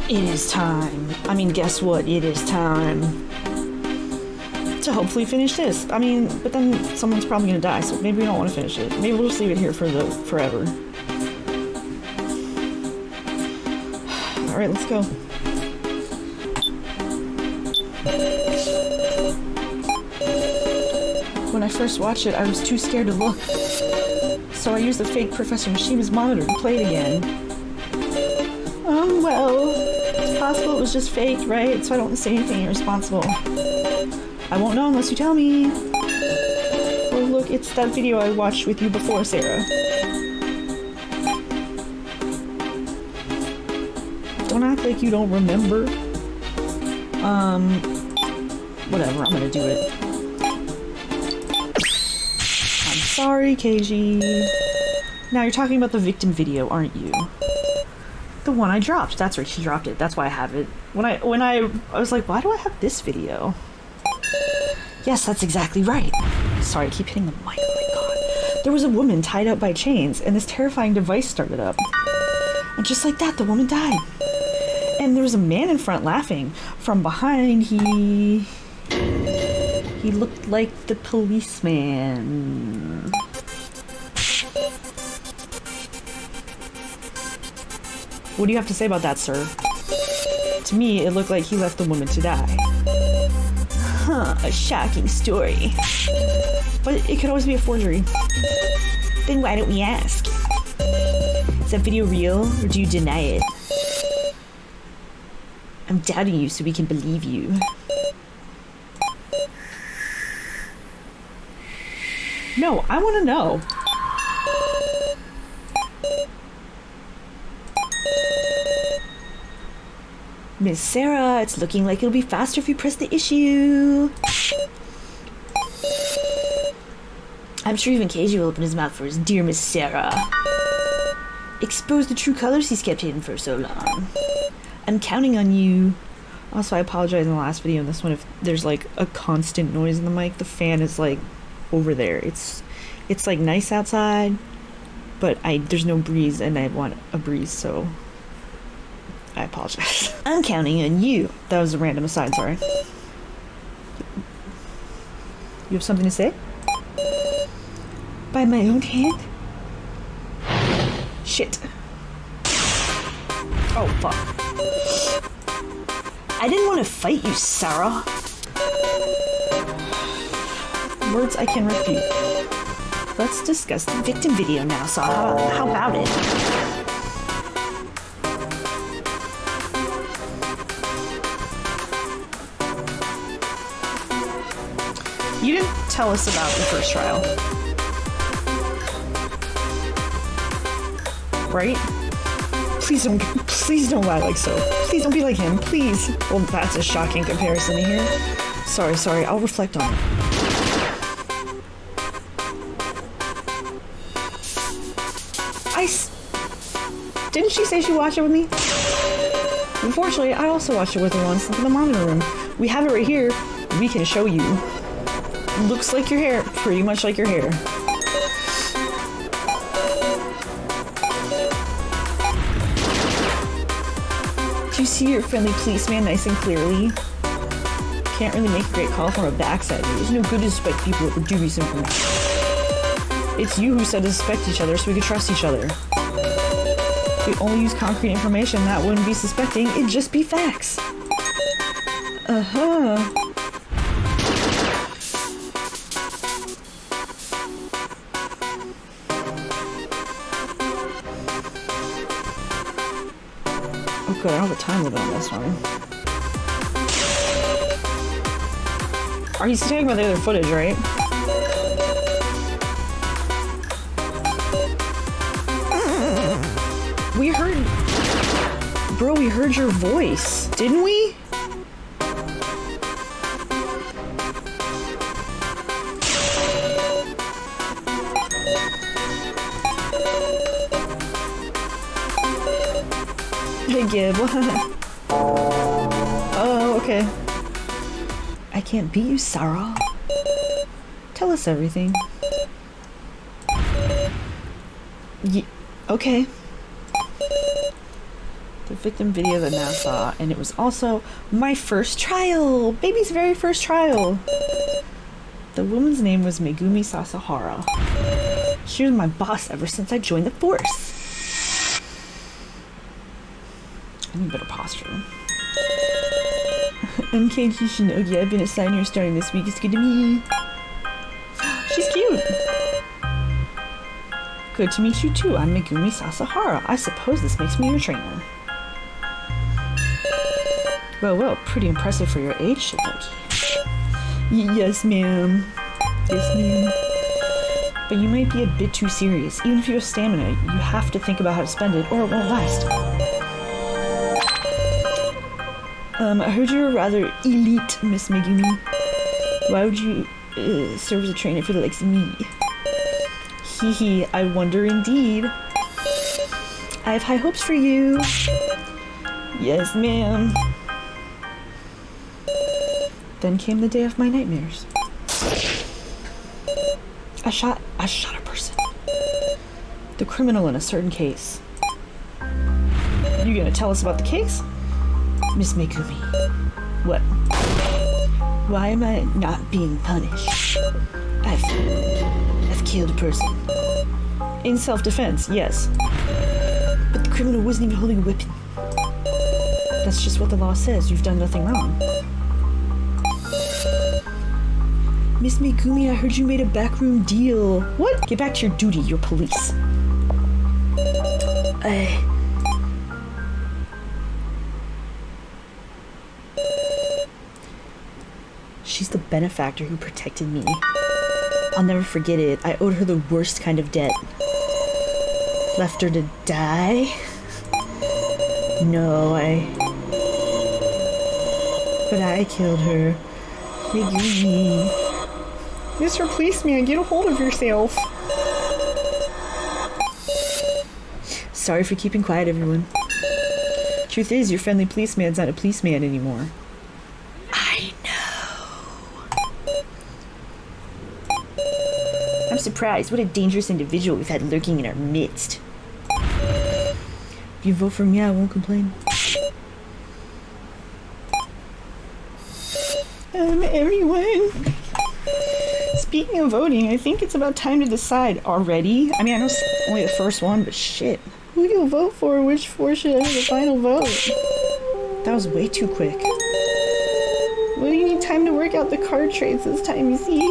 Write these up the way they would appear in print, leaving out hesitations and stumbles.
It is time. I mean, guess what? It is time to hopefully finish this. I mean, but then someone's probably gonna die, so maybe we don't want to finish it. Maybe we'll just leave it here for forever. Alright, let's go. When I first watched it, I was too scared to look. So I used the fake Professor Mishima's monitor to play it again. Oh, well, it's possible it was just fake, right? So I don't say anything irresponsible. I won't know unless you tell me. Oh, look, it's that video I watched with you before, Sarah. Don't act like you don't remember. Whatever, I'm gonna do it. I'm sorry, Keiji. Now you're talking about the victim video, aren't you? The one I dropped. That's right, she dropped it. That's why I have it. When I was like, why do I have this video? Yes, that's exactly right. Sorry, I keep hitting the mic. Oh my god. There was a woman tied up by chains, and this terrifying device started up. And just like that, the woman died. And there was a man in front laughing. From behind, he looked like the policeman. What do you have to say about that, sir? To me, it looked like he left the woman to die. Huh, a shocking story. But it could always be a forgery. Then why don't we ask? Is that video real, or do you deny it? I'm doubting you so we can believe you. No, I want to know. Miss Sarah, it's looking like it'll be faster if you press the issue. I'm sure even Keiji will open his mouth for his dear Miss Sarah. Expose the true colors he's kept hidden for so long. I'm counting on you. Also, I apologize in the last video. In this one, if there's like a constant noise in the mic, the fan is like over there. It's like nice outside, but there's no breeze, and I want a breeze, so I apologize. I'm counting on you. That was a random aside, sorry. You have something to say? By my own hand? Shit. Oh, fuck. I didn't want to fight you, Sarah. Words I can refute. Let's discuss the victim video now, so how about it? You didn't tell us about the first trial. Right? Please don't lie like so. Please don't be like him, please. Well, that's a shocking comparison to hear. Sorry, I'll reflect on it. Didn't she say she watched it with me? Unfortunately, I also watched it with her once in the monitor room. We have it right here. We can show you. Looks like your hair. Pretty much like your hair. Do you see your friendly policeman nice and clearly? Can't really make a great call from a backside. It's no good to suspect people over dubious information. It's you who said to suspect each other so we could trust each other. If we only use concrete information, that wouldn't be suspecting, it'd just be facts. Uh-huh. Oh good, I don't have a time limit on this one. Are you talking about the other footage, right? We heard... Bro, we heard your voice. Didn't we? Hey, Gib. Oh, okay. I can't beat you, Sarah. Tell us everything. Okay. The victim video that Nav saw, and it was also my first trial! Baby's very first trial! The woman's name was Megumi Sasahara. She was my boss ever since I joined the force. I need better posture. I'm Keiji Shinogi. I've been assigned here starting this week. It's good to meet you. She's cute! Good to meet you too. I'm Megumi Sasahara. I suppose this makes me your trainer. Well, pretty impressive for your age, Shinogi. Yes, ma'am. Yes, ma'am. But you might be a bit too serious. Even if you have stamina, you have to think about how to spend it, or it won't last. I heard you were rather elite, Miss Megumi. Why would you serve as a trainer for the likes of me? Hee hee, I wonder indeed. I have high hopes for you. Yes, ma'am. Then came the day of my nightmares. I shot a person. The criminal in a certain case. You gonna tell us about the case? Miss Megumi. What? Why am I not being punished? I've killed a person. In self-defense, yes. But the criminal wasn't even holding a weapon. That's just what the law says. You've done nothing wrong. Miss Megumi, I heard you made a backroom deal. What? Get back to your duty. You're police. She's the benefactor who protected me. I'll never forget it. I owed her the worst kind of debt. Left her to die? No, But I killed her. Megumi. Mr. Policeman, get a hold of yourself. Sorry for keeping quiet, everyone. Truth is, your friendly policeman's not a policeman anymore. I know. I'm surprised. What a dangerous individual we've had lurking in our midst. If you vote for me, I won't complain. Everyone. Speaking of voting, I think it's about time to decide already. I mean, I know it's only the first one, but shit. Who do you vote for? Which four should enter the final vote? That was way too quick. Well, you need time to work out the card trades this time, you see?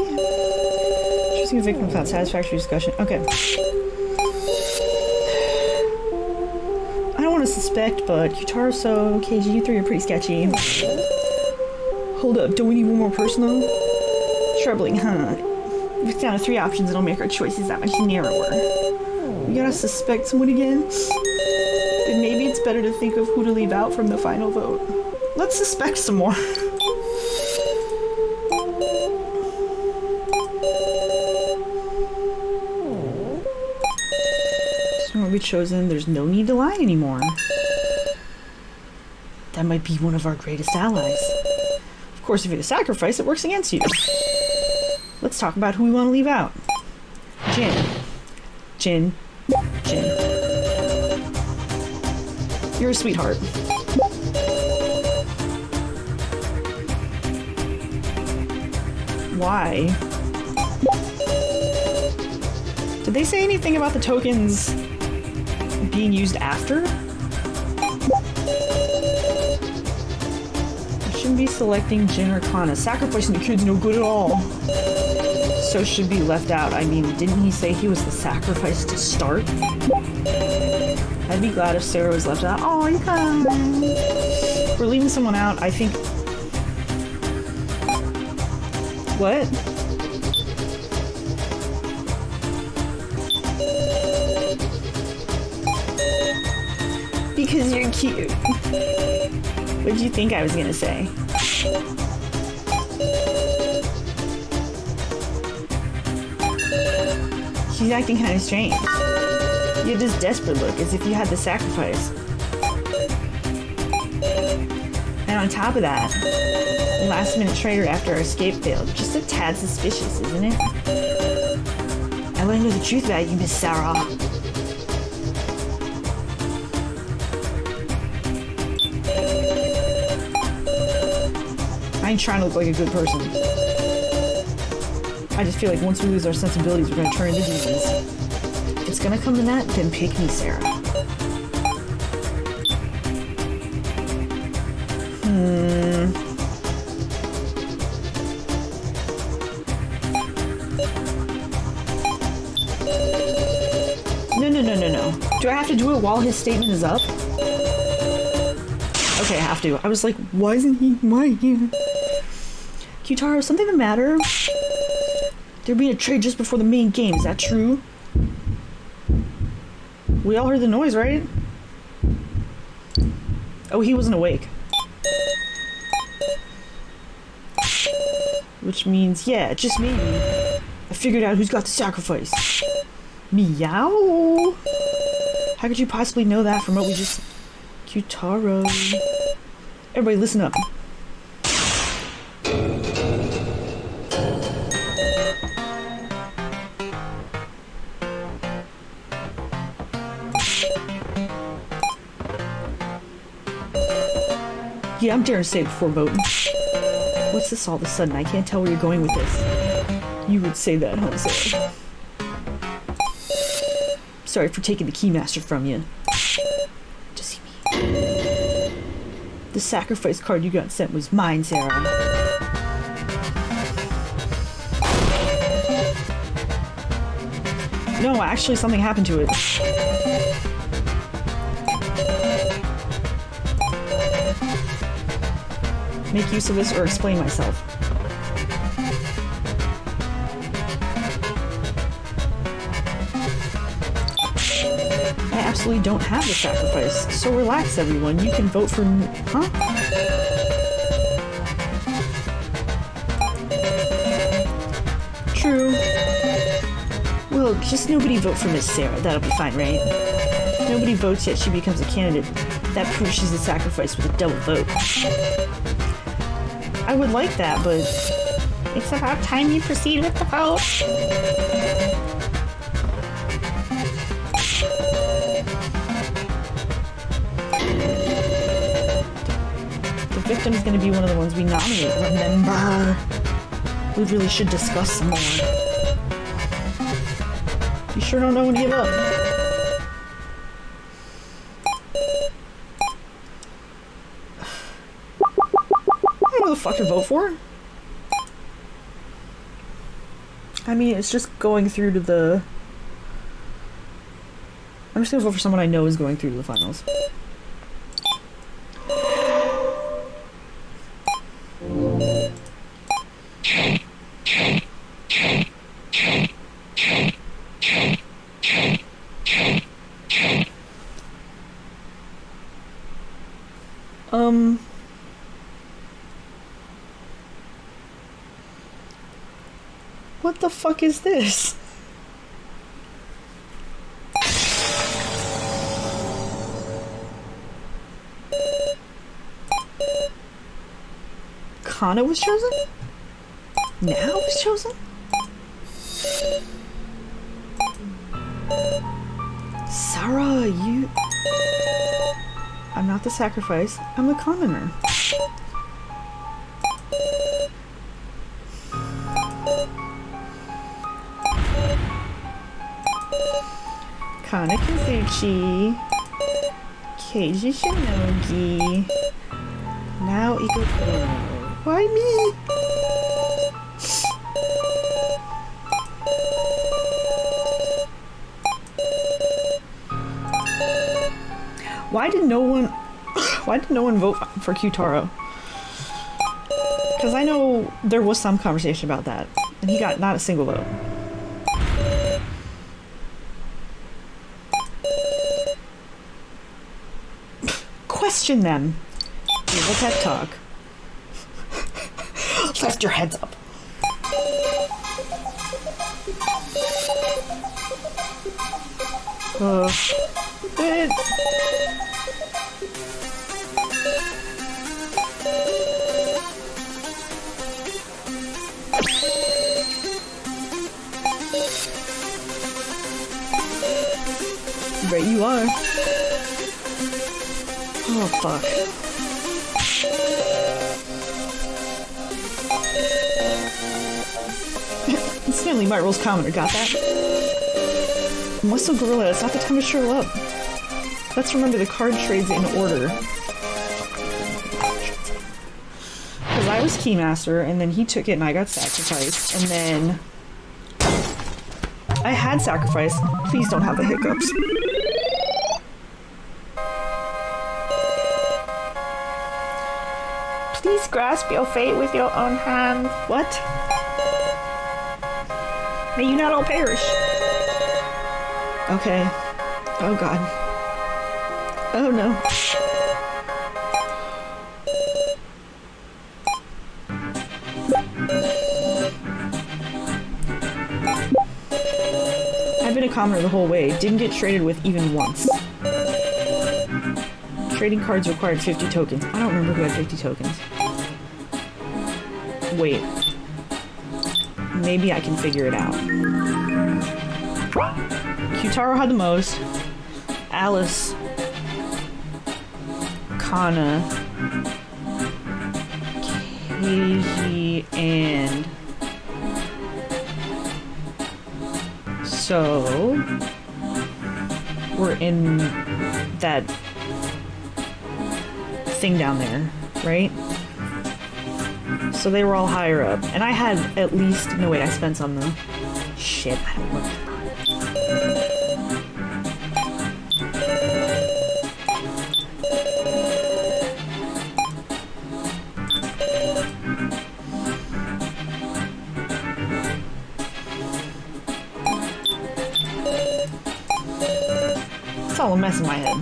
Choosing a victim without satisfactory discussion. Okay. I don't want to suspect, but Yutaro, so KG, you three are pretty sketchy. Hold up, don't we need one more person though? Troubling, huh? If it's down to 3 options, it'll make our choices that much narrower. We gotta suspect someone again? Then maybe it's better to think of who to leave out from the final vote. Let's suspect some more. Someone will be chosen. There's no need to lie anymore. That might be one of our greatest allies. Of course, if you're the sacrifice, it works against you. Let's talk about who we want to leave out. Jin. You're a sweetheart. Why? Did they say anything about the tokens being used after? I shouldn't be selecting Jin or Kana. Sacrificing the kid's no good at all. So should be left out. I mean, didn't he say he was the sacrifice to start? I'd be glad if Sarah was left out. Oh, you can. We're leaving someone out, I think. What? Because you're cute. What did you think I was gonna say? She's acting kind of strange. You have this desperate look, as if you had the sacrifice. And on top of that, last-minute traitor after our escape failed. Just a tad suspicious, isn't it? I want to know the truth about you, Miss Sarah. I ain't trying to look like a good person. I just feel like once we lose our sensibilities, we're gonna turn into demons. If it's gonna come to that, then pick me, Sarah. No. Do I have to do it while his statement is up? Okay, I have to. I was like, why isn't he here? Q-Taro, something the matter? There being a trade just before the main game, is that true? We all heard the noise, right? Oh, he wasn't awake. Which means, yeah, just maybe, I figured out who's got the sacrifice. Meow! How could you possibly know that from what we just... Q-Taro. Everybody listen up. Yeah, I'm daring to say it before voting. What's this all of a sudden? I can't tell where you're going with this. You would say that, huh, Sarah? Sorry for taking the Keymaster from you. Just see me. The sacrifice card you got sent was mine, Sarah. No, actually something happened to it. Make use of this or explain myself. I absolutely don't have the sacrifice, so relax everyone, you can vote for me. Huh? True. Well, just nobody vote for Miss Sarah, that'll be fine, right? If nobody votes yet she becomes a candidate. That proves she's a sacrifice with a double vote. I would like that, but it's about time you proceed with the vote. The victim is going to be one of the ones we nominate, remember? We really should discuss some more. You sure don't know when to give up. Who the fuck to vote for? I mean, it's just going through to the... I'm just gonna vote for someone I know is going through to the finals. What the fuck is this? Kana was chosen? Now was chosen? Sarah, you... I'm not the sacrifice, I'm the commoner. Kana Kazuchi, Keiji Shinogi, now Ikokoro. Why me? Why did no one vote for Q-Taro? Because I know there was some conversation about that, and he got not a single vote. Question them. Give a pep talk. Lift your heads up. It... Right you are. Oh fuck. Stanley Mart rolls commoner, got that? Muscle Gorilla, it's not the time to show up. Let's remember the card trades in order. Because I was Keymaster, and then he took it and I got sacrificed, and then I had sacrifice. Please don't have the hiccups. Please grasp your fate with your own hand. What? May you not all perish. Okay. Oh god. Oh no. I've been a commoner the whole way. Didn't get traded with even once. Trading cards required 50 tokens. I don't remember who had 50 tokens. Wait. Maybe I can figure it out. Qtaro had the most. Alice. Kana. Keiji, and... So... We're in that thing down there, right? So they were all higher up. And I had at least... No, wait, I spent some though. Shit, I don't remember. It's all a mess in my head.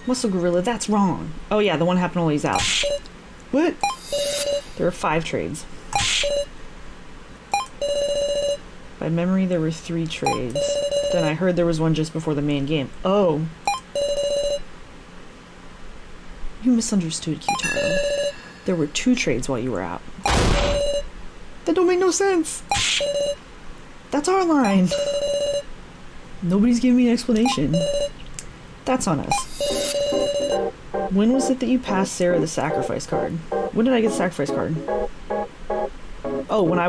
Muscle Gorilla, that's wrong. Oh yeah, the one happened while he's out. What? There were 5 trades. By memory, there were 3 trades. Then I heard there was one just before the main game. Oh. You misunderstood, Qtaro. There were 2 trades while you were out. That don't make no sense. That's our line. Nobody's giving me an explanation. That's on us. When was it that you passed Sarah the sacrifice card? When did I get the sacrifice card? Oh, when we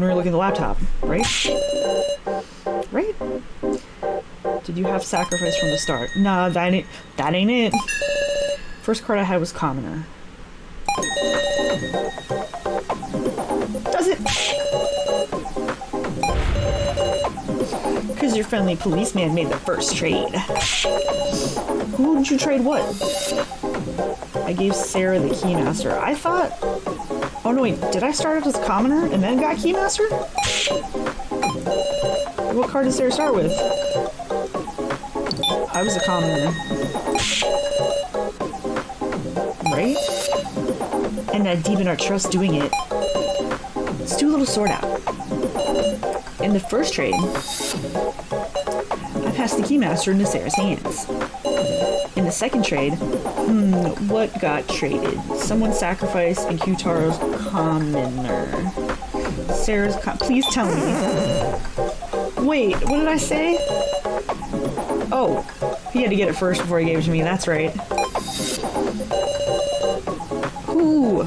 were looking at the laptop, right? Right? Did you have sacrifice from the start? Nah, that ain't it. First card I had was commoner. Does it? Because your friendly policeman made the first trade. Who did you trade what? I gave Sarah the Keymaster. I thought... Oh no, wait, did I start out as commoner and then got Keymaster? What card did Sarah start with? I was a commoner. Right? And I deepen our trust doing it. Let's do a little sort out. In the first trade, I passed the Keymaster into Sarah's hands. In the second trade, what got traded? Someone's sacrifice and Qtaro's commoner. Sarah's please tell me. Wait, what did I say? Oh, he had to get it first before he gave it to me, that's right. Who?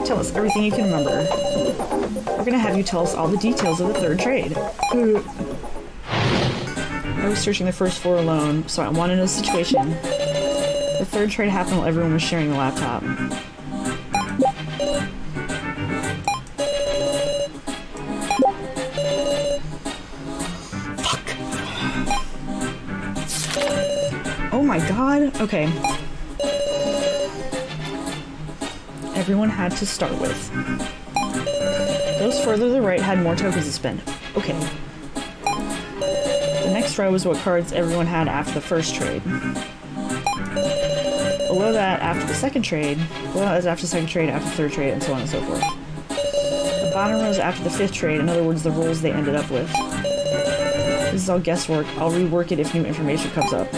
Tell us everything you can remember. We're gonna have you tell us all the details of the third trade. I was searching the first 4 alone, so I wanted to know the situation. The third trade happened while everyone was sharing the laptop. Fuck. Oh my god. Okay. Everyone had to start with. Those further to the right had more tokens to spend. Okay. The next row was what cards everyone had after the first trade. Below that, after the second trade. Below that is after the second trade, after the third trade, and so on and so forth. The bottom row is after the 5th trade, in other words, the rolls they ended up with. This is all guesswork. I'll rework it if new information comes up.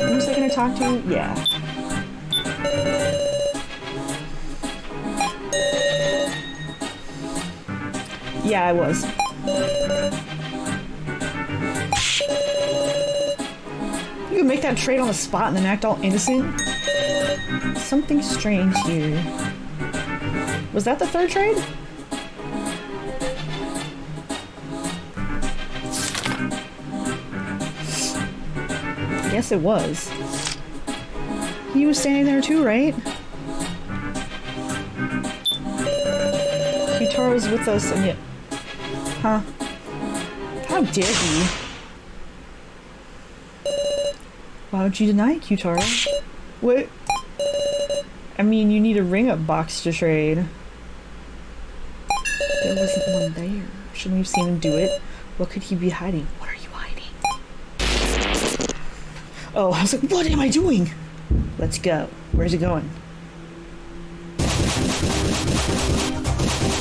Who was I gonna talk to? Yeah. Yeah, I was. You can make that trade on the spot and then act all innocent? Something strange here. Was that the 3rd trade? Yes, it was. He was standing there too, right? Qtaro was with us and yet... Huh? How dare he? Why would you deny it, Qtaro? What? I mean, you need a ring-up box to trade. There wasn't one there. Shouldn't we have seen him do it? What could he be hiding? What are you hiding? Oh, I was like, what am I doing? Let's go. Where's it going?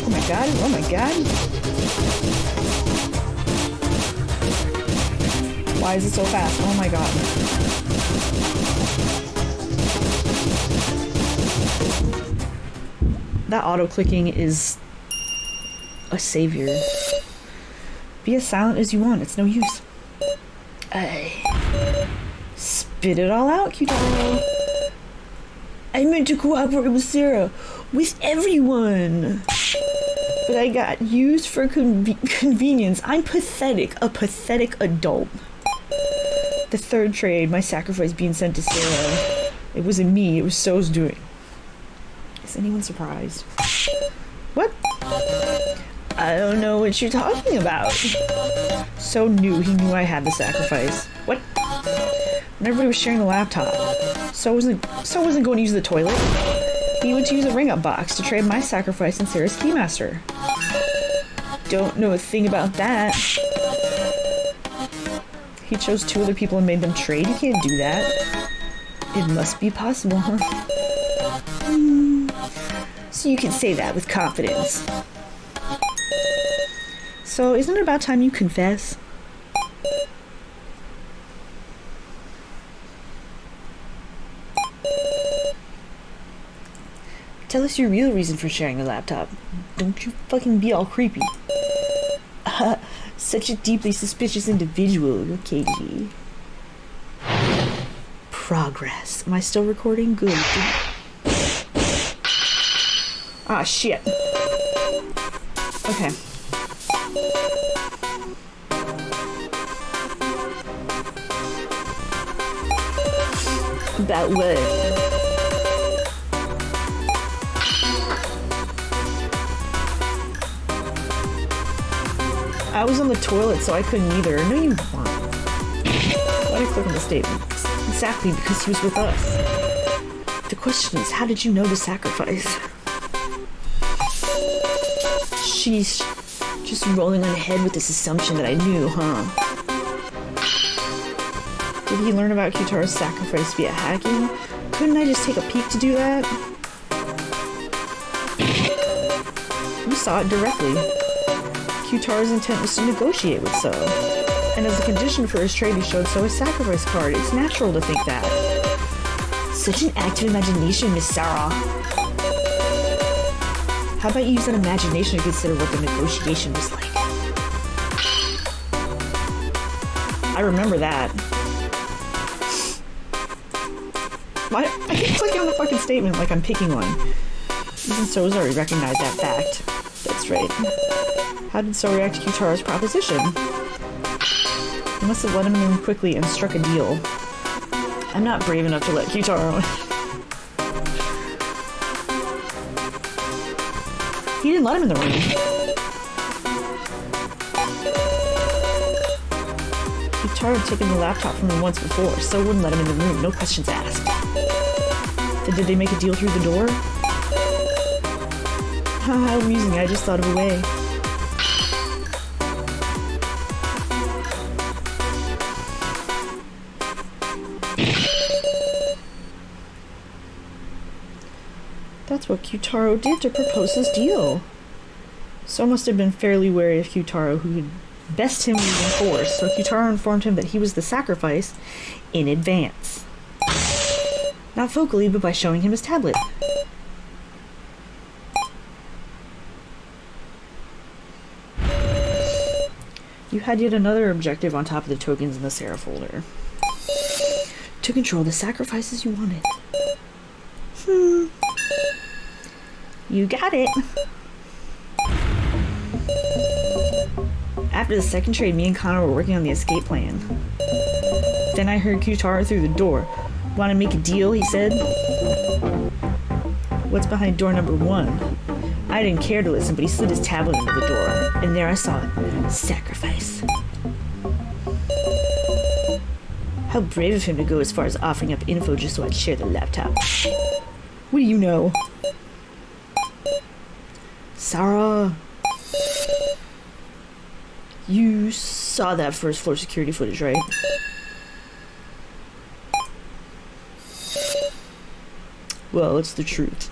Oh my god, oh my god. Why is it so fast? Oh my god. That auto-clicking is a savior. Be as silent as you want, it's no use. Spit it all out, Qtaro. I meant to cooperate with Sarah. With everyone. But I got used for convenience. I'm pathetic. A pathetic adult. The 3rd trade, my sacrifice being sent to Sarah. It wasn't me, it was So's doing. Is anyone surprised? What? I don't know what you're talking about. So knew he knew I had the sacrifice. What? When everybody was sharing the laptop. So wasn't going to use the toilet. He went to use a ring-up box to trade my sacrifice and Sarah's Keymaster. Don't know a thing about that. He chose 2 other people and made them trade? You can't do that. It must be possible, huh? So you can say that with confidence. So isn't it about time you confess? Tell us your real reason for sharing the laptop. Don't you fucking be all creepy. Such a deeply suspicious individual, KG. Progress. Am I still recording? Good. Ah, shit. Okay. About what? I was on the toilet, so I couldn't either. No, you weren't. Why did I click on the statement? Exactly, because he was with us. The question is, how did you know to sacrifice? She's just rolling on ahead with this assumption that I knew, huh? Did he learn about Qtaro's sacrifice via hacking? Couldn't I just take a peek to do that? You saw it directly. Qtaro's intent was to negotiate with So. And as a condition for his trade, he showed So a sacrifice card. It's natural to think that. Such an active imagination, Miss Sarah. How about you use that imagination to consider what the negotiation was like? I remember that. I keep clicking on the fucking statement like I'm picking one. Even So's already recognized that fact. That's right. How did So react to Qtaro's proposition? He must have let him in quickly and struck a deal. I'm not brave enough to let Qtaro... He didn't let him in the room. Qtaro had taken the laptop from him once before, So wouldn't let him in the room, no questions asked. Then did they make a deal through the door? How amusing, I just thought of a way. That's what Kyutaro did to propose his deal. So must have been fairly wary of Kyutaro, who could best him using force, so Kyutaro informed him that he was the sacrifice in advance. Not vocally, but by showing him his tablet. You had yet another objective on top of the tokens in the Sarah folder. To control the sacrifices you wanted. You got it. After the second trade, me and Connor were working on the escape plan. Then I heard Kyutaro through the door. Want to make a deal, he said. What's behind door number 1? I didn't care to listen, but he slid his tablet into the door. And there I saw it. Sacrifice. How brave of him to go as far as offering up info just so I'd share the laptop. What do you know? Sarah. You saw that first floor security footage, right? Well, it's the truth.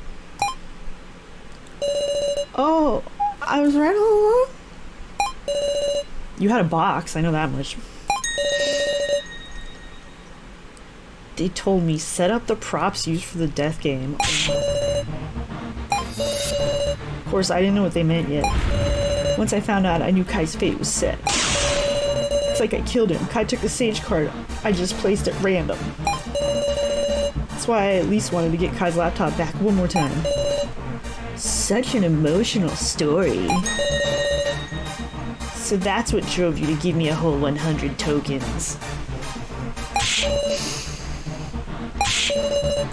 Oh, I was right all along? You had a box, I know that much. They told me, set up the props used for the death game. Of course, I didn't know what they meant yet. Once I found out, I knew Kai's fate was set. It's like I killed him. Kai took the sage card I just placed at random. That's why I at least wanted to get Kai's laptop back one more time. Such an emotional story. So that's what drove you to give me a whole 100 tokens.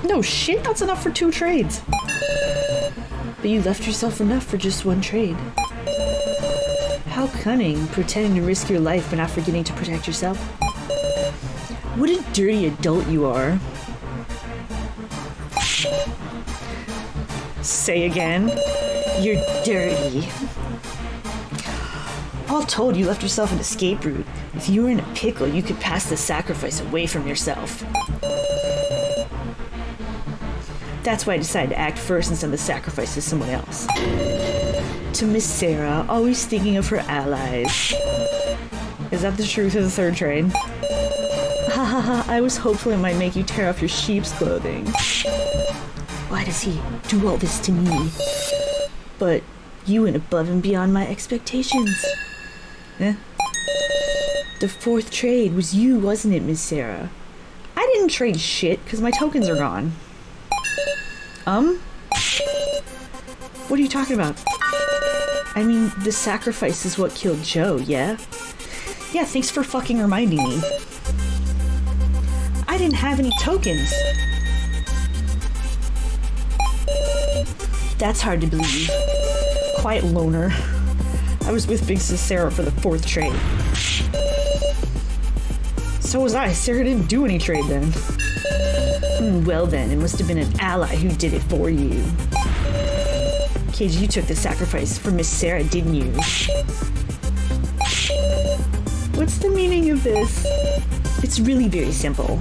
No shit, that's enough for 2 trades. But you left yourself enough for just 1 trade. How cunning, pretending to risk your life but not forgetting to protect yourself. What a dirty adult you are. Say again. You're dirty. All told, you left yourself an escape route. If you were in a pickle, you could pass the sacrifice away from yourself. That's why I decided to act first and send the sacrifice to someone else. To Miss Sarah, always thinking of her allies. Is that the truth of the 3rd trade? Ha ha ha, I was hopeful it might make you tear off your sheep's clothing. Why does he do all this to me? But you went above and beyond my expectations. Eh? The 4th trade was you, wasn't it, Miss Sarah? I didn't trade shit, because my tokens are gone. What are you talking about? I mean, the sacrifice is what killed Joe, yeah? Yeah, thanks for fucking reminding me. I didn't have any tokens. That's hard to believe. Quiet loner. I was with Big Sis Sarah for the 4th trade. So was I. Sarah didn't do any trade then. Well then, it must have been an ally who did it for you. Cage, you took the sacrifice for Miss Sarah, didn't you? What's the meaning of this? It's really very simple.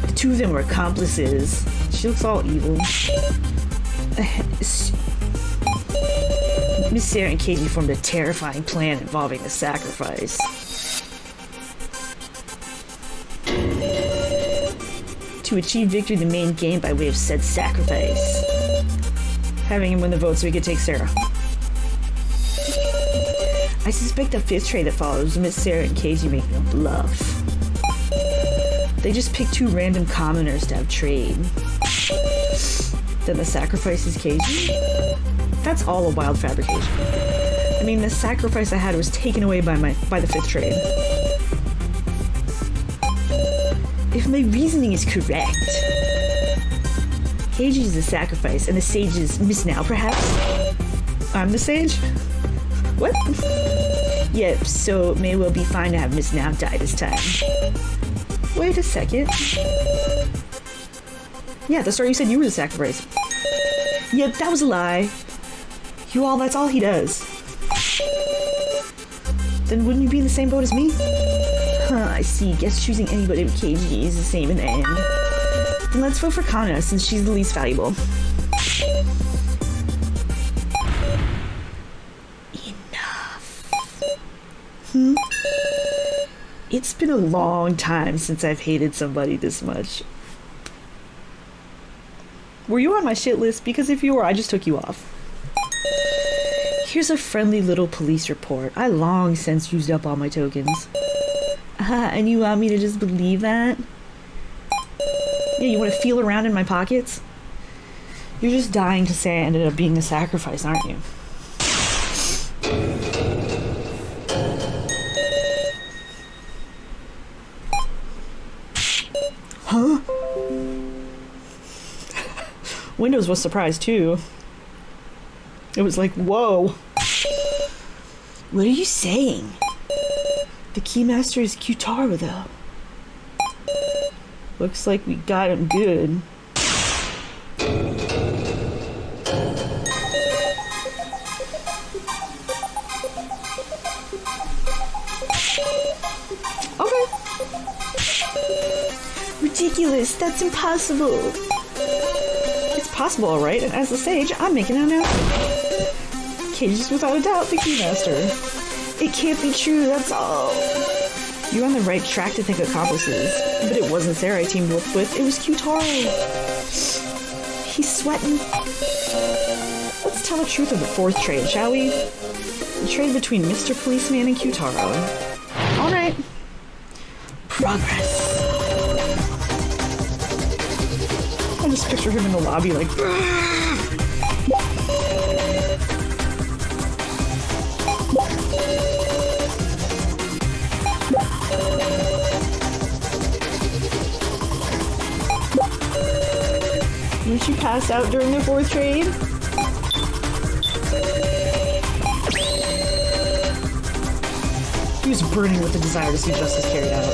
The 2 of them were accomplices. She looks all evil. Miss Sarah and Katie formed a terrifying plan involving the sacrifice. To achieve victory in the main game by way of said sacrifice. Having him win the vote so he could take Sarah. I suspect the 5th trade that follows Miss Sarah and Casey making a bluff. They just picked 2 random commoners to have trade. Then the sacrifice is Casey? That's all a wild fabrication. I mean, the sacrifice I had was taken away by the 5th trade. If my reasoning is correct, Cage is the sacrifice, and the sage is Miss Now, perhaps? I'm the sage? What? Yep, so it may well be fine to have Miss Now die this time. Wait a second. Yeah, at the start you said you were the sacrifice. Yep, that was a lie. That's all he does. Then wouldn't you be in the same boat as me? Huh, I see. Guess choosing anybody with KG is the same in the end. Then let's vote for Kana, since she's the least valuable. Enough. It's been a long time since I've hated somebody this much. Were you on my shit list? Because if you were, I just took you off. Here's a friendly little police report. I long since used up all my tokens. And you want me to just believe that? Yeah, you want to feel around in my pockets? You're just dying to say I ended up being a sacrifice, aren't you? Huh? Windows was surprised too. It was like, whoa. What are you saying? The Keymaster is Kyutaro, though. Looks like we got him good. Okay. Ridiculous. That's impossible. It's possible, alright, and as the sage, I'm making an announcement. Cage is without a doubt the Keymaster. It can't be true, that's all. You're on the right track to think accomplices. But it wasn't Sarah I teamed with, it was Kyutaro. He's sweating. Let's tell the truth of the fourth trade, shall we? The trade between Mr. Policeman and Kyutaro. Alright. Progress. I just picture him in the lobby like... Didn't you pass out during the fourth trade? He was burning with the desire to see justice carried out.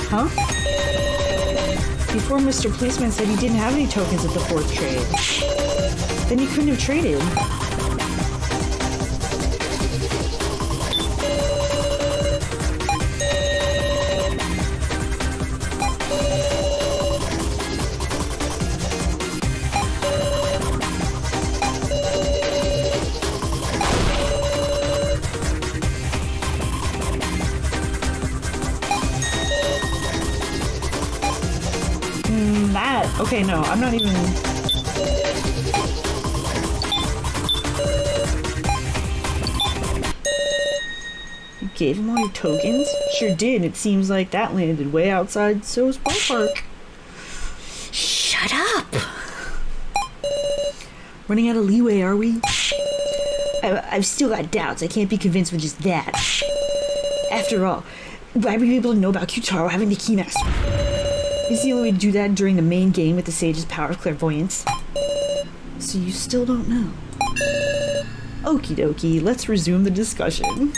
Huh? Before Mr. Policeman said he didn't have any tokens at the fourth trade. Then he couldn't have traded. Okay, no, I'm not even... You gave him all your tokens? Sure did, it seems like that landed way outside So's ballpark. Shut up! Running out of leeway, are we? I've still got doubts. I can't be convinced with just that. After all, why were you able to know about Kyutaro having the Keymaster? Is the only way to do that during the main game with the Sage's power of clairvoyance? So you still don't know? Okie dokie, let's resume the discussion.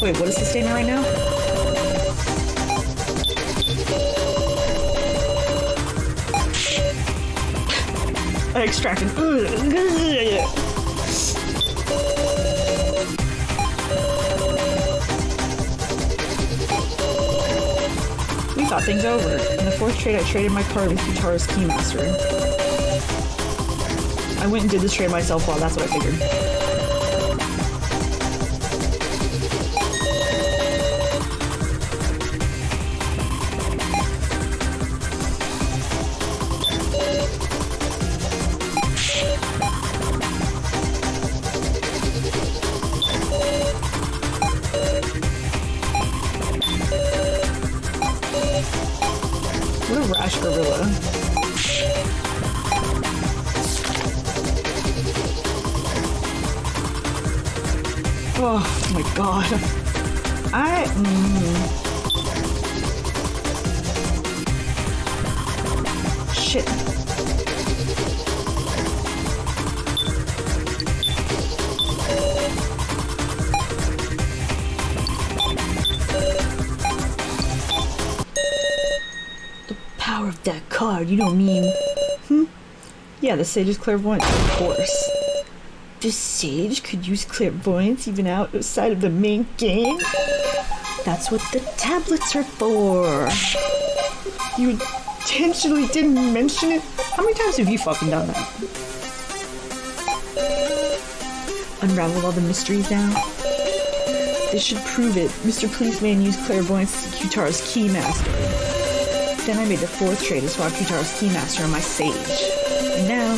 Wait, what is the statement right now? I extracted. We thought things over. In the fourth trade, I traded my card with Kyutaro's Keymaster. I went and did this trade myself, well, that's what I figured. What a rash gorilla. Oh my god. Shit. Power of that card, you don't mean... Yeah, the Sage's clairvoyance, of course. The sage could use clairvoyance even outside of the main game? That's what the tablets are for. You intentionally didn't mention it? How many times have you fucking done that? Unravel all the mysteries now? This should prove it. Mr. Policeman used clairvoyance to Qtara's Keymaster. Then I made the fourth trade to swap Qtara's Keymaster on my sage. And now,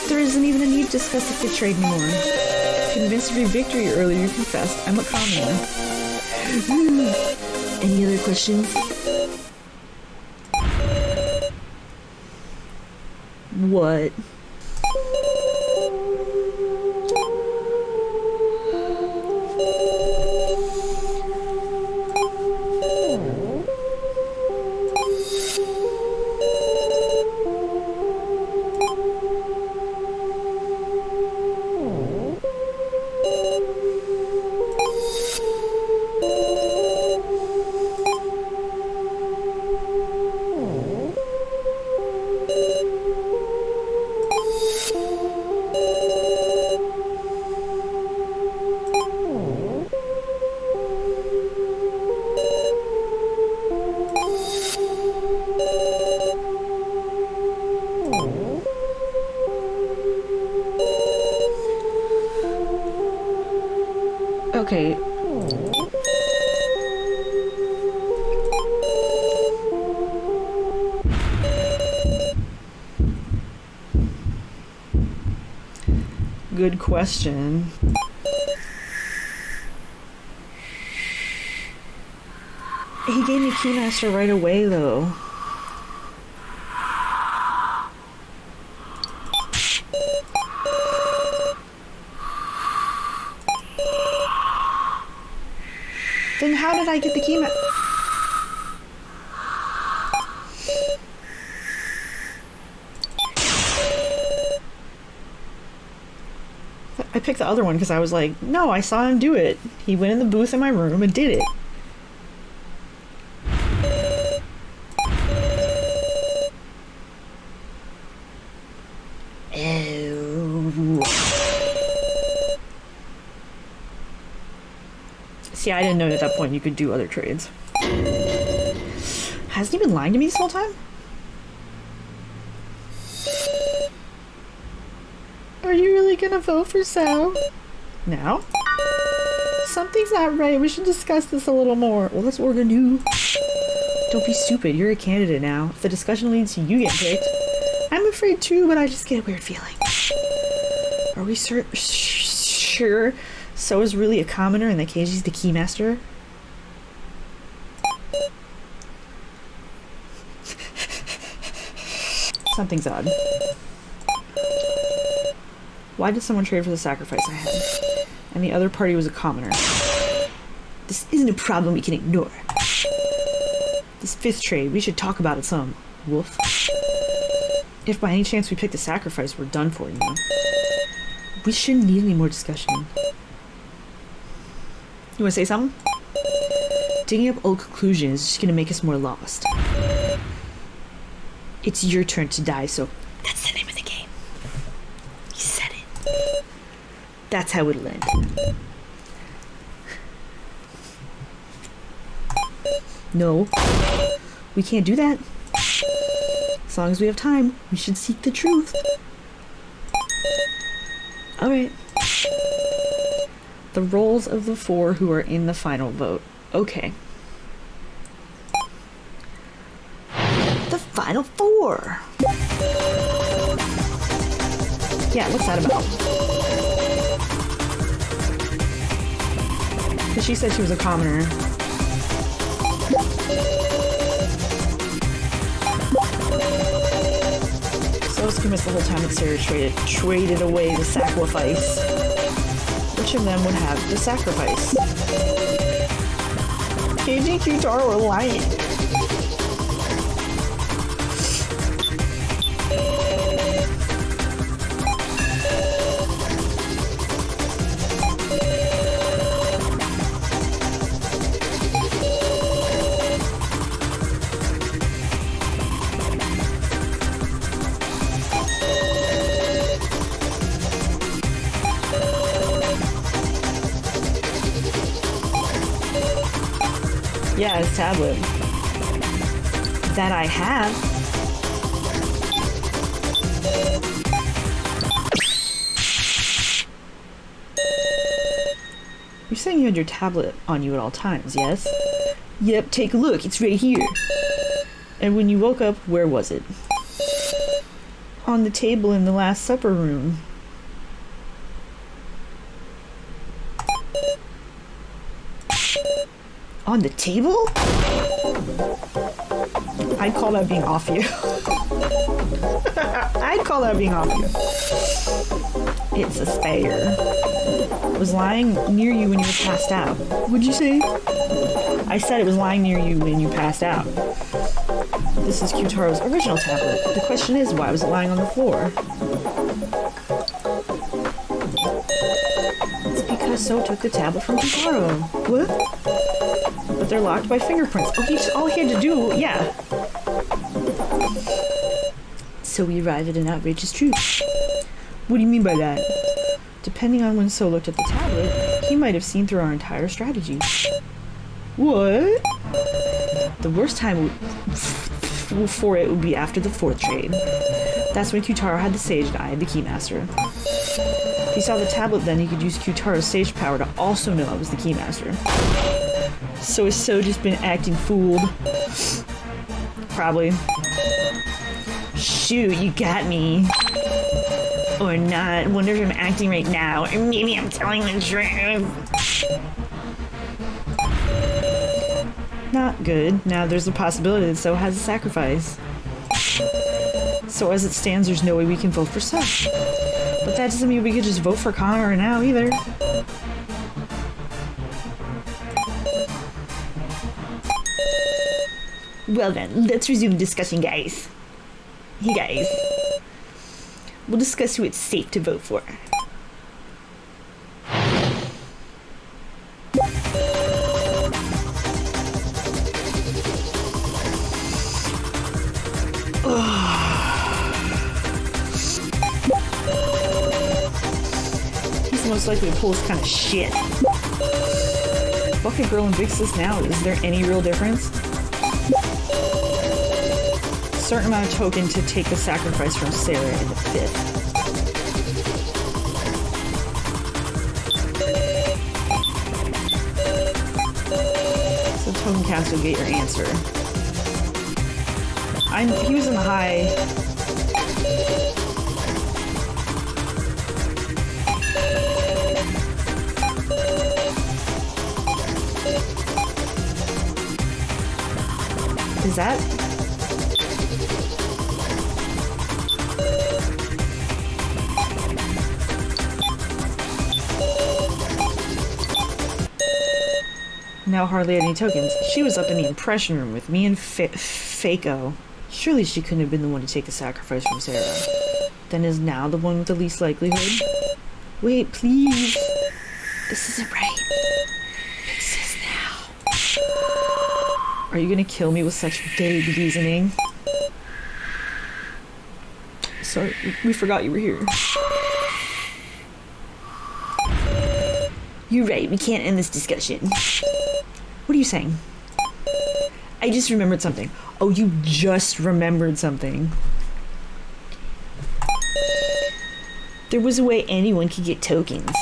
there isn't even a need to discuss the fifth trade anymore. Convinced of your victory earlier, you confessed I'm a commoner. Any other questions? What? Okay. Good question. He gave me Keymaster right away, though. Then how did I get the Keymaster? I picked the other one because I was like, no, I saw him do it. He went in the booth in my room and did it. See, I didn't know at that point you could do other trades. Hasn't he been lying to me this whole time? Are you really gonna vote for Sal? Now? Something's not right. We should discuss this a little more. Well, that's what we're gonna do. Don't be stupid. You're a candidate now. If the discussion leads to you getting picked, I'm afraid too, but I just get a weird feeling. Are we sure So is really a commoner and that Keiji's the Keymaster? Something's odd. Why did someone trade for the sacrifice I had? And the other party was a commoner. This isn't a problem we can ignore. This fifth trade, we should talk about it some. Woof. If by any chance we pick the sacrifice, we're done for, you know. We shouldn't need any more discussion. You wanna say something? Digging up old conclusions is just gonna make us more lost. It's your turn to die, so that's the name of the game. He said it. That's how it'll end. No, we can't do that. As long as we have time, we should seek the truth. Alright. The roles of the four who are in the final vote. Okay. The final four! Yeah, what's that about? Because she said she was a commoner. So Skimus the whole time that Sarah traded away the sacrifice. Which of them would have the sacrifice? Keiji and Qtara were lying. Yeah, his tablet. That I have. You're saying you had your tablet on you at all times, yes? Yep, take a look. It's right here. And when you woke up, where was it? On the table in the Last Supper room. On the table? I'd call that being off you. I'd call that being off you. It's a spare. It was lying near you when you were passed out. What'd you say? I said it was lying near you when you passed out. This is Q-Taro's original tablet. The question is, why was it lying on the floor? It's because So took the tablet from Q-Taro. What? But they're locked by fingerprints. Oh, all he had to do, yeah. So we arrive at an outrageous truth. What do you mean by that? Depending on when So looked at the tablet, he might have seen through our entire strategy. What? The worst time for it would be after the 4th trade. That's when Q-Taro had the Sage and I had the Keymaster. If he saw the tablet then, he could use Q-Taro's Sage power to also know I was the Keymaster. So has So just been acting fooled? Probably. Shoot, you got me. Or not. Wonder if I'm acting right now. Or maybe I'm telling the truth. Not good. Now there's a possibility that So has a sacrifice. So as it stands, there's no way we can vote for So. But that doesn't mean we could just vote for Connor now either. Well then, let's resume discussion, guys. Hey guys. We'll discuss who it's safe to vote for. He's the most likely to pull this kind of shit. Bucket Girl and Big Sis now, is there any real difference? Certain amount of token to take the sacrifice from Sarah in the 5th. So token cast will get your answer. He was in the high. Is that? Now hardly had any tokens. She was up in the impression room with me and Fako. Surely she couldn't have been the one to take the sacrifice from Sarah. Then is now the one with the least likelihood? Wait, please. This isn't right. Fix this now. Are you gonna kill me with such vague reasoning? Sorry, we forgot you were here. You're right, we can't end this discussion. What are you saying? I just remembered something. Oh, you just remembered something. There was a way anyone could get tokens.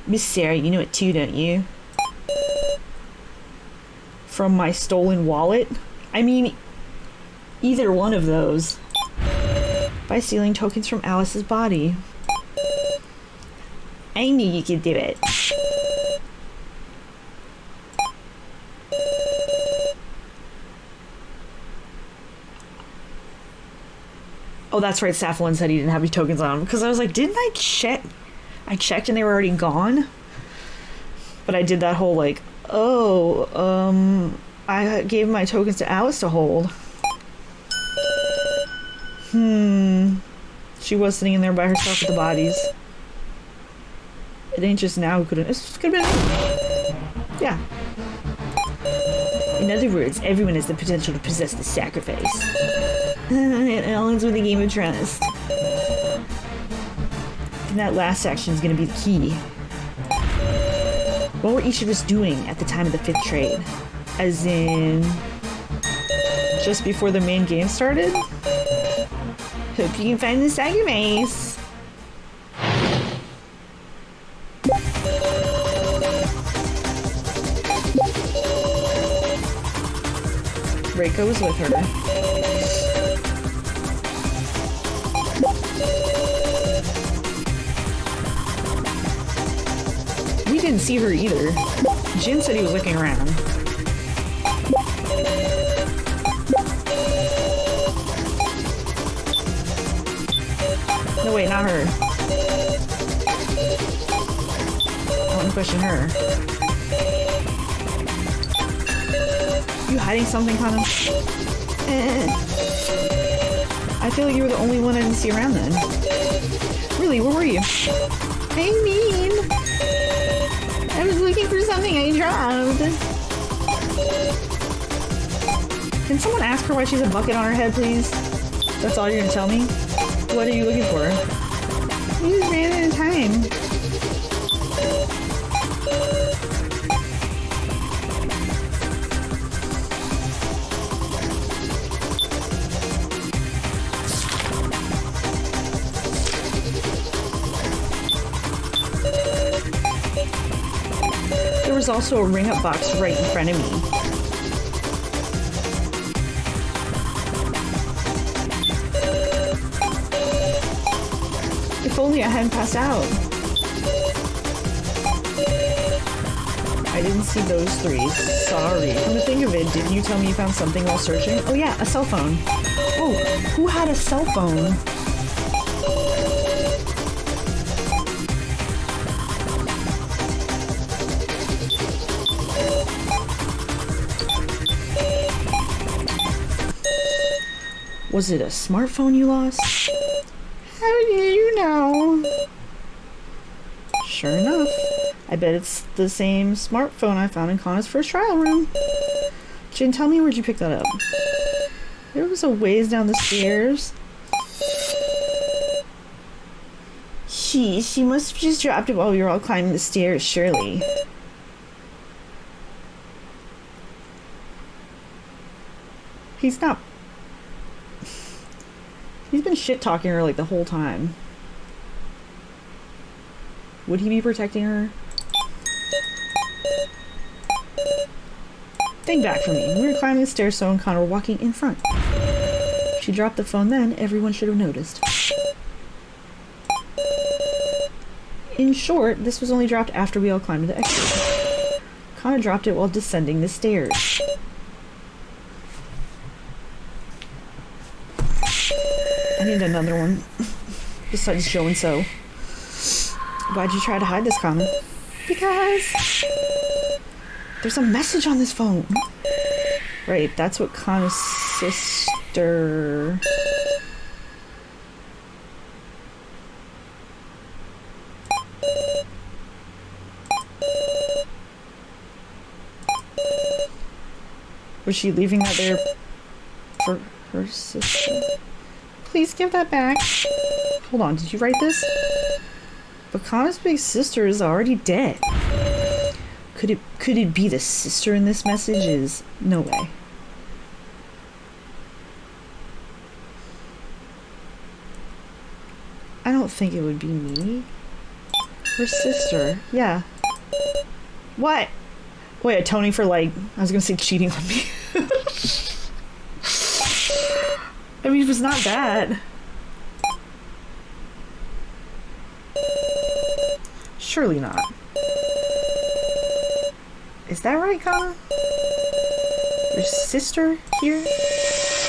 Miss Sarah, you know it too, don't you? From my stolen wallet? I mean, either one of those. By stealing tokens from Alice's body. I knew you could do it. Oh, that's right. Safalin said he didn't have any tokens on him. Because I was like, didn't I check? I checked and they were already gone. But I did that whole like, I gave my tokens to Alice to hold. She was sitting in there by herself with the bodies. It ain't just now who couldn't. It could have been. Yeah. In other words, everyone has the potential to possess the sacrifice. It all ends with a game of trust. And that last section is going to be the key. What were each of us doing at the time of the 5th trade? As in, just before the main game started? Hope you can find the sacrifice. Reiko was with her. We didn't see her either. Jin said he was looking around. No, wait, not her. I want to question her. You hiding something, Kana? I feel like you were the only one I didn't see around then. Really, where were you? I mean, I was looking for something I dropped. Can someone ask her why she's a bucket on her head, please? That's all you're gonna tell me? What are you looking for? You just ran out of time. There was also a ring-up box right in front of me. If only I hadn't passed out. I didn't see those three. Sorry. Come to think of it, didn't you tell me you found something while searching? Oh yeah, a cell phone. Oh, who had a cell phone? Was it a smartphone you lost? How did you know? Sure enough. I bet it's the same smartphone I found in Kana's first trial room. Jin, tell me where'd you pick that up? It was a ways down the stairs. She must have just dropped it while we were all climbing the stairs, surely. He's not... He's been shit-talking her like the whole time. Would he be protecting her? Think back for me. We were climbing the stairs, so and Connor were walking in front. If she dropped the phone then, everyone should have noticed. In short, this was only dropped after we all climbed the exit. Connor dropped it while descending the stairs. I need another one. Besides Joe and So. Why'd you try to hide this, Connor? Because there's a message on this phone. Right, that's what Connor's sister... Was she leaving that there for her sister? Please give that back. Hold on, did you write this? But Connor's big sister is already dead. Could it be the sister in this message? Is no way. I don't think it would be me. Her sister. Yeah. What? Wait, atoning for, like, I was gonna say cheating on me. I mean, it was not bad. Surely not. Is that right, Connor? Your sister here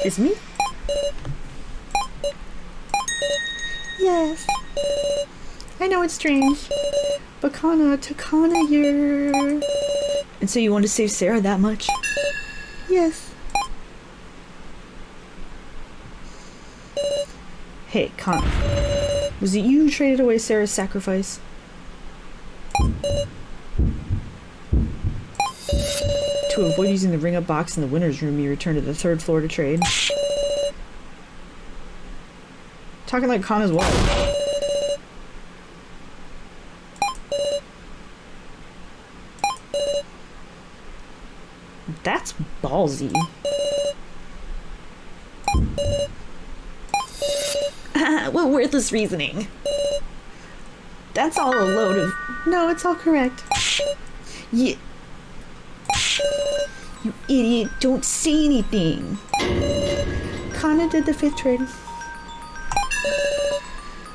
is me? Yes. I know it's strange. But Kana, to Kana, you're... And so you want to save Sarah that much? Yes. Hey, Kana. Was it you who traded away Sarah's sacrifice? To avoid using the ring-up box in the winner's room, you returned to the 3rd floor to trade. Talking like Kana's wife. That's ballsy. What worthless reasoning. That's all a load of... No, it's all correct. You idiot, don't say anything. Kana did the 5th trade.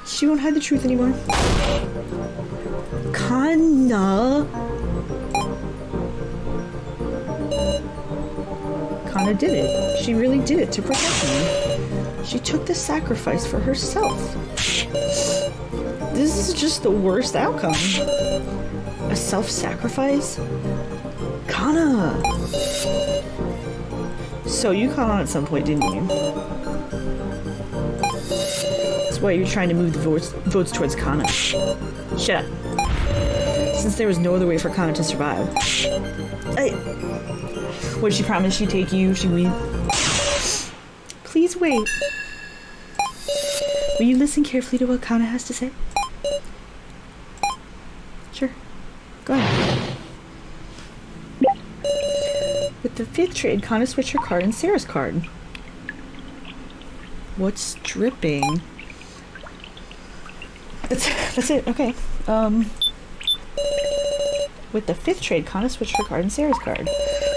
She won't hide the truth anymore. Kana did it. She really did it to protect me. She took the sacrifice for herself. This is just the worst outcome. A self-sacrifice? Kana! So you caught on at some point, didn't you? That's why you're trying to move the votes towards Kana. Shut up. Since there was no other way for Kana to survive. What did she promise she'd take you? She'd win? Please wait. Will you listen carefully to what Kana has to say? Sure. Go ahead. With the 5th trade, Kana switched her card and Sarah's card. What's dripping? That's it. Okay. With the 5th trade, Kana switched her card and Sarah's card.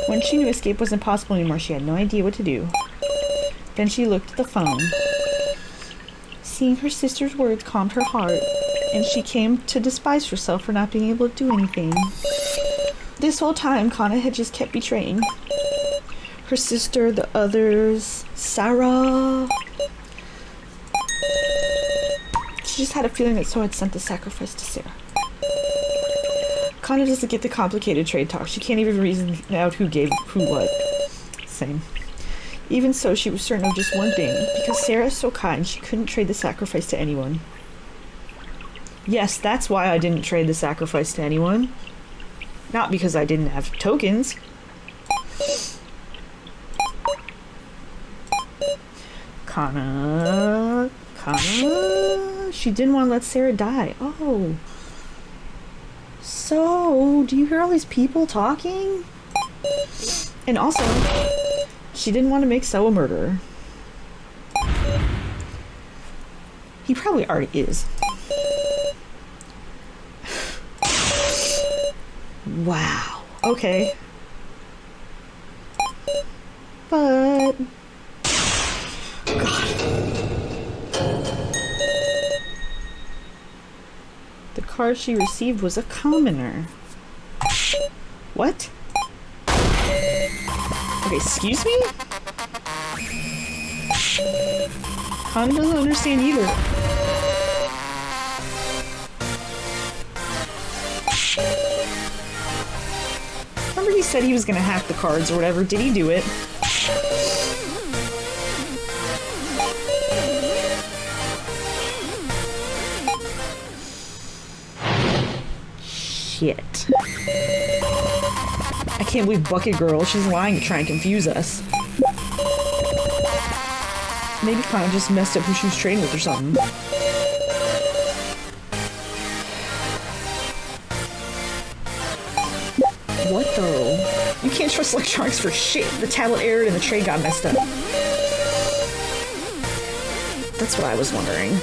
When she knew escape wasn't possible anymore, she had no idea what to do. Then she looked at the phone. Seeing her sister's words calmed her heart, and she came to despise herself for not being able to do anything. This whole time, Kana had just kept betraying her sister, the others, Sarah. She just had a feeling that So had sent the sacrifice to Sarah. Kana doesn't get the complicated trade talk. She can't even reason out who gave who what. Same. Even so, she was certain of just one thing. Because Sarah is so kind, she couldn't trade the sacrifice to anyone. Yes, that's why I didn't trade the sacrifice to anyone. Not because I didn't have tokens. Kana. She didn't want to let Sarah die. Oh. So, do you hear all these people talking? And also, she didn't want to make So a murderer. He probably already is. Wow. Okay. But... God. The card she received was a commoner. What? Okay, excuse me? Kana doesn't understand either. Remember he said he was gonna hack the cards or whatever. Did he do it? Shit. I can't believe Bucket Girl. She's lying to try and confuse us. Maybe Kana just messed up who she was trading with or something. What though? You can't trust electronics for shit. The tablet errored and the trade got messed up. That's what I was wondering.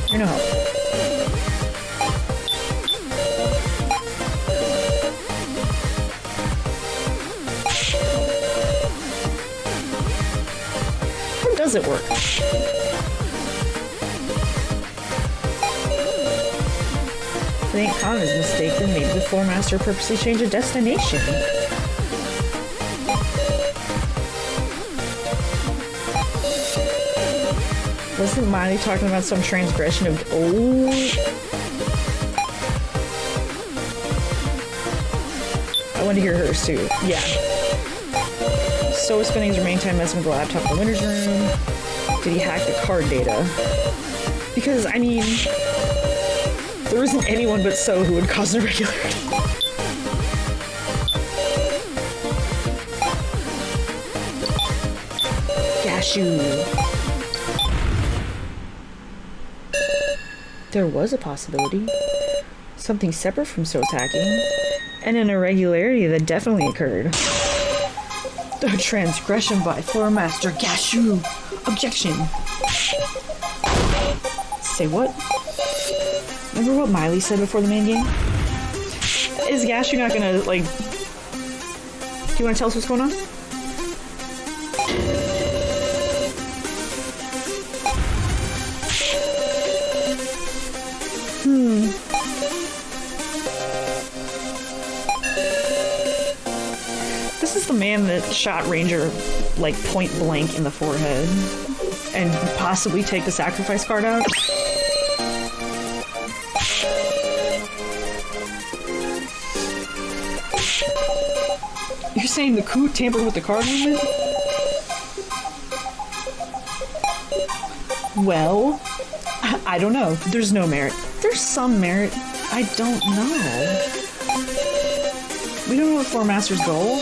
You're no help. How does it work? If it ain't Kana's mistake, then maybe the floor master purposely changed a destination. Wasn't Miley talking about some transgression of... Oh... I want to hear hers too. Yeah. So was spending his remaining time messing with the laptop in the winner's room. Did he hack the card data? Because, I mean... there isn't anyone but So who would cause irregularity. Gashu. There was a possibility. Something separate from source hacking. And an irregularity that definitely occurred. The transgression by Floor Master Gashu. Objection. Say what? Remember what Miley said before the main game? Is Gashu not gonna, like... Do you wanna tell us what's going on? This is the man that shot Ranger, like, point blank in the forehead. And possibly take the sacrifice card out. You're saying the coup tampered with the card movement? Well, I don't know. There's no merit. There's some merit. I don't know. We don't know the Floor Master's goal.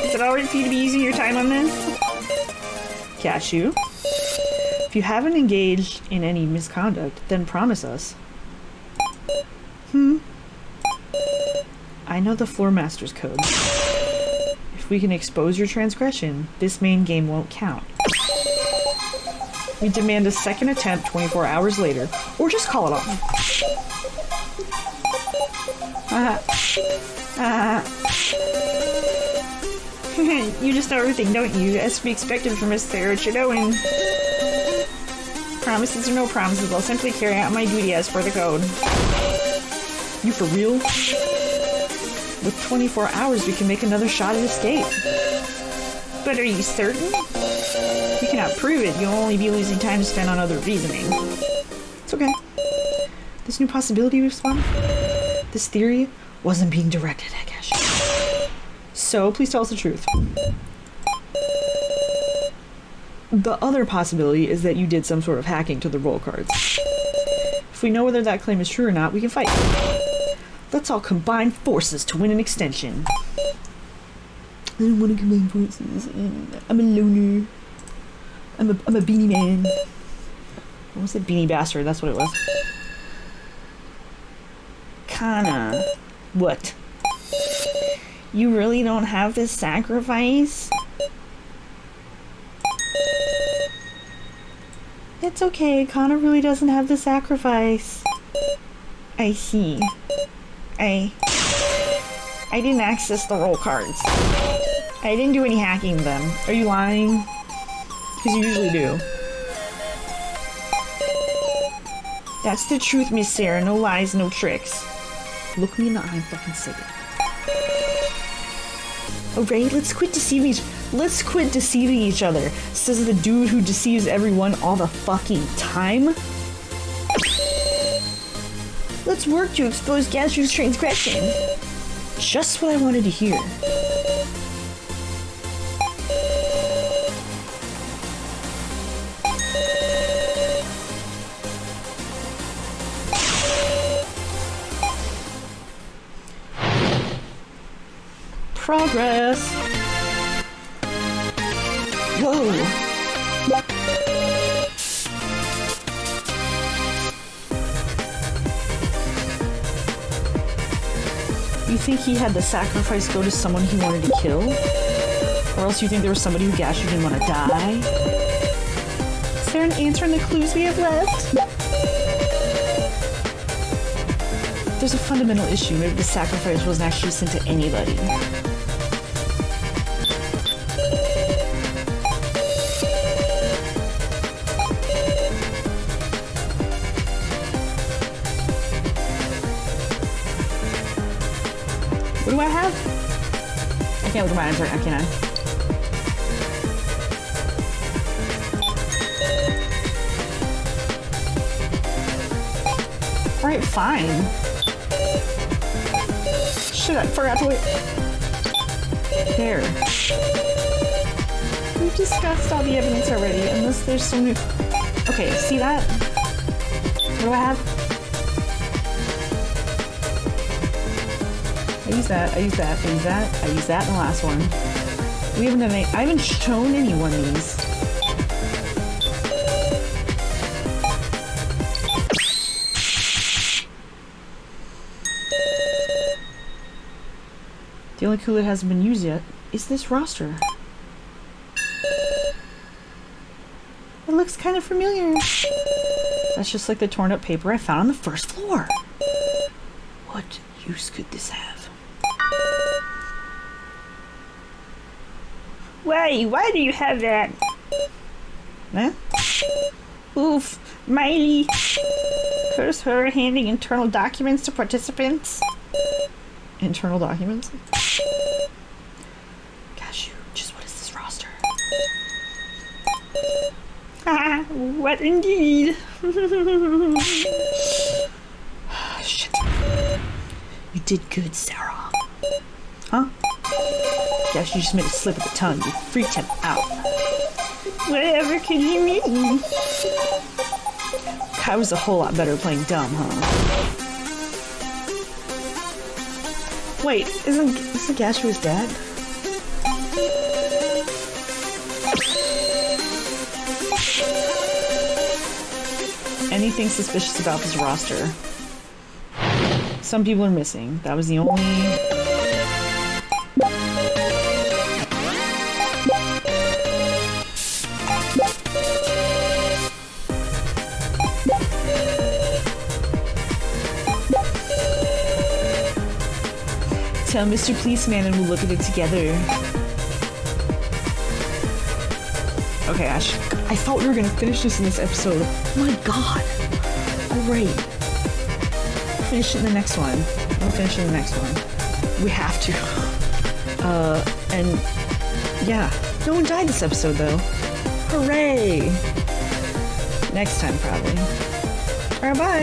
Is it alright for you to be using your time on this? Cashew? If you haven't engaged in any misconduct, then promise us. I know the Floor Master's code. If we can expose your transgression, this main game won't count. We demand a second attempt 24 hours later, or just call it off. You just know everything, don't you? As to be expected from Miss Sarah Chidoin. Promises or no promises, I'll simply carry out my duty as per the code. You for real? With 24 hours, we can make another shot at escape. But are you certain? If you cannot prove it, you'll only be losing time to spend on other reasoning. It's okay. This new possibility we've spun, this theory, wasn't being directed at Gash. So, please tell us the truth. The other possibility is that you did some sort of hacking to the roll cards. If we know whether that claim is true or not, we can fight. Let's all combine forces to win an extension. I don't want to combine forces. I'm a loner. I'm a beanie man. What was it? Beanie bastard, that's what it was. Kana. What? You really don't have this sacrifice? It's okay, Kana really doesn't have the sacrifice. I see. I didn't access the roll cards. I didn't do any hacking them. Are you lying? Because you usually do. That's the truth, Miss Sarah. No lies, no tricks. Look me in the eye and fucking say it. Alright, let's quit deceiving each other, says the dude who deceives everyone all the fucking time. Let's work to expose Gashu's transgression. Just what I wanted to hear. Progress. Whoa. You think he had the sacrifice go to someone he wanted to kill? Or else you think there was somebody who Gashu didn't want to die? Is there an answer in the clues we have left? There's a fundamental issue. Maybe the sacrifice wasn't actually sent to anybody. What do I have? I can't look at my items right now, can I? Alright, fine. Shit, I forgot to wait. There. We've discussed all the evidence already, unless there's some new... Okay, see that? What do I have? I use that, I use that, I use that, I use that in the last one. We haven't done any. I haven't shown anyone these. The only clue that hasn't been used yet is this roster. It looks kind of familiar. That's just like the torn up paper I found on the first floor. What use could this have? Why do you have that? Huh? Oof, Miley. Curse her handing internal documents to participants. Internal documents? Gosh, just what is this roster? Ah, what indeed? Shit. You did good, Sarah. Huh? Gosh, you just made a slip of the tongue. You freaked him out. Whatever can you mean? I was a whole lot better playing dumb, huh? Wait, isn't Gashua's dad? Anything suspicious about this roster? Some people are missing. That was the only... Tell Mr. Policeman and we'll look at it together. Okay, Ash. I thought we were gonna finish this in this episode. Oh my god. Alright. Finish it in the next one. We'll finish it in the next one. We have to. And yeah. No one died this episode though. Hooray! Next time probably. Alright, bye.